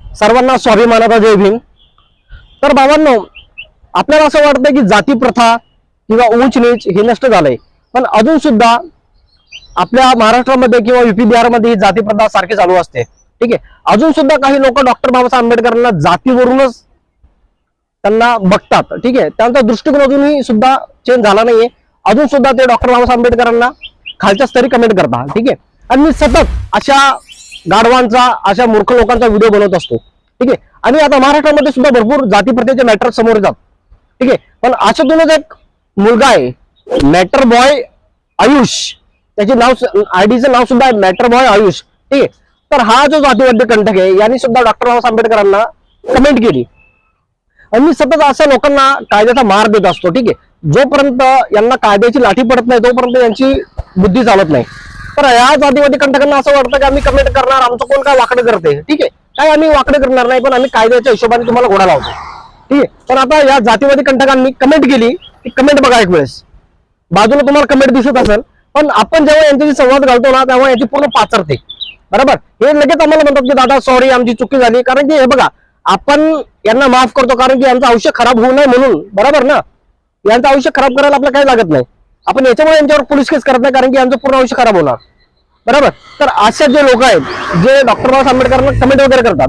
सर्वांना स्वाभिमानाचा जय भीम। तर भावांनो, आपल्याला असं वाटतं की जाती प्रथा किंवा उंच नीच हे नष्ट झालंय, पण अजून सुद्धा आपल्या महाराष्ट्रामध्ये किंवा युपी बिहारमध्ये ही जाती प्रथा सारखी चालू असते। ठीक आहे, अजून सुद्धा काही लोक डॉक्टर बाबासाहेब आंबेडकरांना जातीवरूनच त्यांना बघतात। ठीक आहे, त्यांचा दृष्टिकोन अजूनही सुद्धा चेंज झाला नाहीये। अजून सुद्धा ते डॉक्टर बाबासाहेब आंबेडकरांना खालच्या स्तरी कमेंट करतात। ठीक आहे, आणि मी सतत अशा गाढवांचा, अशा मूर्ख लोकांचा व्हिडिओ बनवत असतो। ठीक आहे, आणि आता महाराष्ट्रामध्ये सुद्धा भरपूर जाती प्रथेचे मॅटर समोर येतात। ठीक आहे, पण अशातूनच एक मुलगा आहे मॅटर बॉय आयुष, त्याचे नाव आयडीचं नाव सुद्धा आहे मॅटर बॉय आयुष। ठीक आहे, तर हा जो जातीवादी कंटक आहे यांनी सुद्धा डॉक्टर बाबासाहेब आंबेडकरांना कमेंट केली। आणि मी सतत अशा लोकांना कायद्याचा मार देत असतो। ठीक आहे, जोपर्यंत यांना कायद्याची लाठी पडत नाही तोपर्यंत यांची बुद्धी चालत नाही। तर या जातीवादी कंटकांना असं वाटतं की आम्ही कमेंट करणार, आमचं कोण काय वाकडं करते। ठीक आहे, काय आम्ही वाकडं करणार नाही, पण आम्ही कायद्याच्या हिशोबाने तुम्हाला घोडा लावतो। ठीक आहे, पण आता या जातीवादी कंटकांनी कमेंट केली, ती कमेंट बघा एक वेळेस, बाजूला तुम्हाला कमेंट दिसत असेल, पण आपण जेव्हा यांच्याशी संवाद घालतो ना तेव्हा याची पूर्ण पाचरते। बरोबर, हे लगेच आम्हाला म्हणतात की दादा सॉरी आमची चुकी झाली, कारण की हे बघा आपण यांना माफ करतो कारण की यांचं आयुष्य खराब होऊ नये म्हणून। बरोबर ना, यांचं आयुष्य खराब करायला आपल्याला काही लागत नाही, आपण याच्यामुळे यांच्यावर पोलीस केस करत नाही कारण की यांचं पूर्ण आयुष्य खराब होणार। बरोबर, तर असे जे लोक आहेत जे डॉक्टर बाबासाहेब आंबेडकरांना कमेंट वगैरे करतात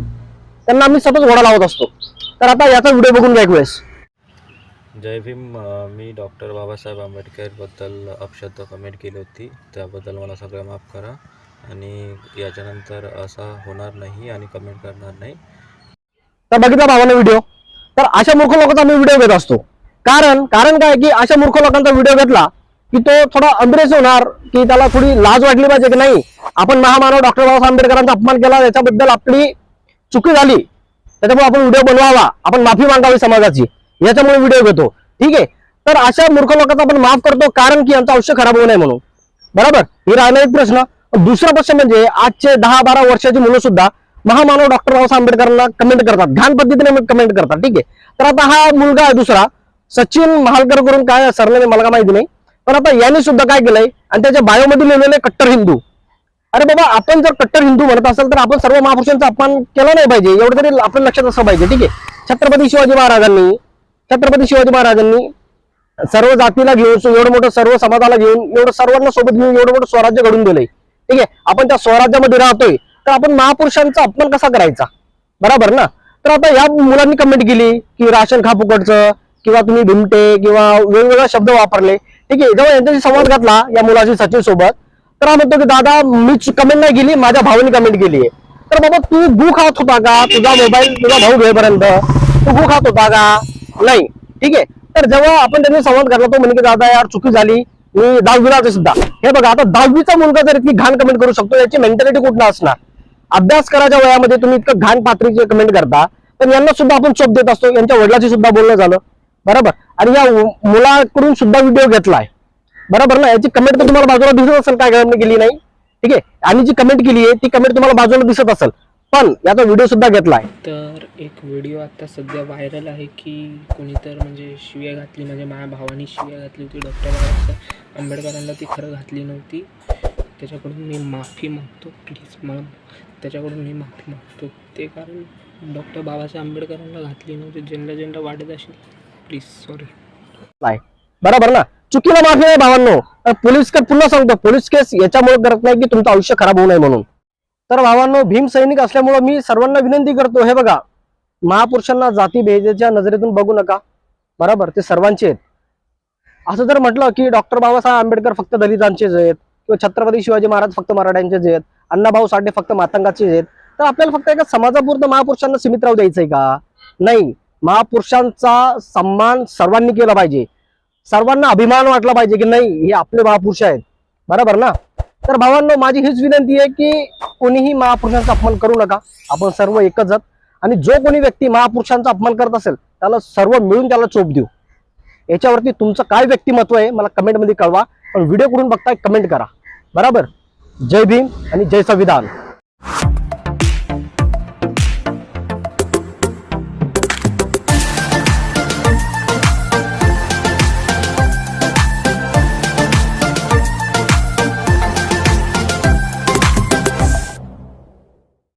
त्यांना आम्ही सतत घोडा लावत असतो। तर आता याचा व्हिडिओ बघून घ्या एक वेळेस। जय भीम। मी डॉक्टर बाबासाहेब आंबेडकरबद्दल अपशब्द कमेंट केली होती, त्याबद्दल मला सगळं माफ करा आणि याच्यानंतर असा होणार नाही आणि कमेंट करणार नाही। तर बघितला भावाने व्हिडिओ, तर अशा मूर्ख लोकांचा आम्ही व्हिडिओ घेत असतो। कारण काय की अशा मूर्ख लोकांचा व्हिडिओ घेतला की तो थोडा अग्रेसिव्ह होणार, की त्याला थोडी लाज वाटली पाहिजे की नाही आपण महामानव डॉक्टर बाबासाहेब आंबेडकरांचा अपमान केला, याच्याबद्दल आपली चुकी झाली, त्याच्यामुळे आपण व्हिडिओ बनवावा, आपण माफी मागावी समाजाची, याच्यामुळे व्हिडिओ घेतो। ठीक आहे, तर अशा मूर्ख लोकांचा आपण माफ करतो कारण की यांचं आयुष्य खराब होऊ नये म्हणून। बरोबर, ही राहिला एक प्रश्न। दुसरा प्रश्न म्हणजे आजचे 10-12 वर्षाची मुलं सुद्धा महामानव डॉक्टर बाबासाहेब आंबेडकरांना कमेंट करतात, घाण पद्धतीने कमेंट करतात। ठीक आहे, तर आता हा मुलगा आहे दुसरा सचिन महालकर करून काय सरनेम मला का माहिती नाही, पण आता यांनी सुद्धा काय केलंय आणि त्याच्या बायोमध्ये लिहिलेले कट्टर हिंदू। अरे बाबा, आपण जर कट्टर हिंदू म्हणत असेल तर आपण सर्व महापुरुषांचा अपमान केला नाही पाहिजे, एवढं तरी आपल्या लक्षात असं पाहिजे। ठीक आहे, छत्रपती शिवाजी महाराजांनी सर्व जातीला घेऊन, एवढं मोठं सर्व समाजाला घेऊन, एवढं सर्वांना सोबत घेऊन एवढं मोठं स्वराज्य घडून दिलंय। ठीक आहे, आपण त्या स्वराज्यामध्ये राहतोय तर आपण महापुरुषांचा अपमान कसा करायचा? बरोबर ना। तर आता या मुलांनी कमेंट केली की राशन खा फुकटचं, किंवा तुम्ही भिमटे, किंवा वेगवेगळे शब्द वापरले। ठीक आहे, जेव्हा यांच्याशी संवाद घातला या मुलाशी सचिन सोबत, तर हा म्हणतो की दादा मी कमेंट नाही केली, माझ्या भावाने कमेंट केली आहे। तर बाबा तू गू खात होता का? तुझा मोबाईल तुझा भाऊ घेईपर्यंत तू गू खात होता का? नाही। ठीक आहे, तर जेव्हा आपण त्यांनी संवाद घातला तो म्हणे की दादा यार चुकी झाली, मी 10वीला सुद्धा, हे बघा आता 10वीचा मुलगा जर इतकी घाण कमेंट करू शकतो याची मेंटॅलिटी कुठला असणार? अभ्यास करायच्या वयामध्ये तुम्ही इतकं घाण पात्रीचे कमेंट करता, तर यांना सुद्धा आपण चोप देत असतो। यांच्या वडिलांची सुद्धा बोलणं झालं। बरोबर, आणि या मुलाकडून सुद्धा व्हिडिओ घेतलाय। बरोबर ना, याची कमेंट तर तुम्हाला बाजूला दिसत असेल, काय कमेंट केली नाही। ठीक आहे, आणि जी कमेंट केली आहे ती कमेंट तुम्हाला बाजूला दिसत असेल, पण याचा व्हिडिओ सुद्धा घेतलाय। तर एक व्हिडिओ आता सध्या व्हायरल आहे की कोणी तर म्हणजे शिव्या घातली, म्हणजे माझ्या भावानी शिव्या घातली होती डॉक्टर बाबासाहेब आंबेडकरांना, ती खरं घातली नव्हती। त्याच्याकडून मी माफी मागतो, प्लीज मला त्याच्याकडून मी माफी मागतो, ते कारण डॉक्टर बाबासाहेब आंबेडकरांना घातली नव्हती। ज्यांना वाटत असेल प्लीज सॉरी। बरोबर ना, चुकीला माफी आहे भावांनो। पोलीस पुन्हा सांगतो, पोलीस केस याच्यामुळे करत नाही की तुमचं आयुष्य खराब होऊ नये म्हणून। तर भावांनो, भीम सैनिक असल्यामुळे मी सर्वांना विनंती करतो, हे बघा महापुरुषांना जाती भेदाच्या नजरेतून बघू नका। बरोबर, ते सर्वांचे आहेत। असं जर म्हटलं की डॉक्टर बाबासाहेब आंबेडकर फक्त दलितांचेच आहेत, किंवा छत्रपती शिवाजी महाराज फक्त मराठ्यांचेच आहेत, अण्णाभाऊ साठे फक्त मातंगाचेच आहेत, तर आपल्याला फक्त एका समाजापुरतं महापुरुषांना सीमित राहू द्यायचंय का? नाही, महापुरुषांचा सन्मान सर्वांनी केला पाहिजे, सर्वांना अभिमान वाटला पाहिजे की नाही हे आपले महापुरुष आहेत। बरोबर ना। तर भावांनो, माझी हीच विनंती आहे की कोणीही महापुरुषांचा अपमान करू नका, आपण सर्व एकच आहात, आणि जो कोणी व्यक्ती महापुरुषांचा अपमान करत असेल त्याला सर्व मिळून त्याला चोप देऊ। याच्यावरती तुमचं काय व्यक्तिमत्व आहे मला कमेंटमध्ये कळवा, पण व्हिडिओ कुठून बघताय कमेंट करा। बरोबर, जय भीम आणि जय संविधान।